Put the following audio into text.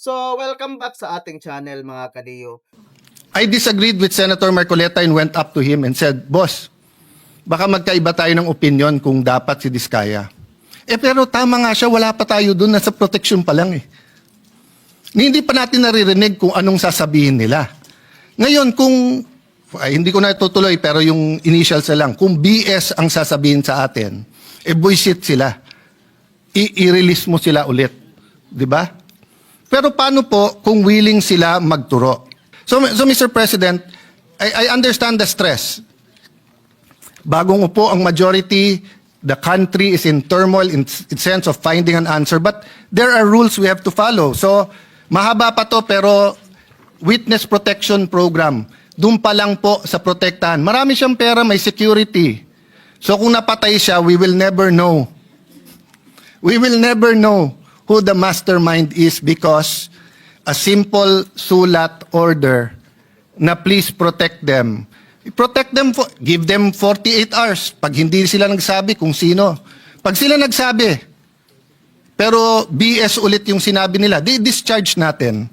So, welcome back sa ating channel mga kadiyo. I disagreed with Senator Marcoleta and went up to him and said, Boss, baka magkaiba tayo ng opinion kung dapat si Diskaya. Pero tama nga siya, wala pa tayo dun, nasa protection pa lang eh. Hindi pa natin naririnig kung anong sasabihin nila. Ngayon, kung, hindi ko na itutuloy, pero yung initials na lang, kung BS ang sasabihin sa atin, bullshit sila. I-release mo sila ulit. Di ba? Pero paano po kung willing sila magturo? So Mr. President, I understand the stress. Bagong upo ang majority, the country is in turmoil in sense of finding an answer, but there are rules we have to follow. So mahaba pa to, pero witness protection program, doon pa lang po sa protektahan. Marami siyang pera, may security. So kung napatay siya, we will never know. We will never know who the mastermind is because a simple sulat order na please protect them. Protect them, give them 48 hours pag hindi sila nagsabi kung sino. Pag sila nagsabi, pero BS ulit yung sinabi nila, di-discharge natin.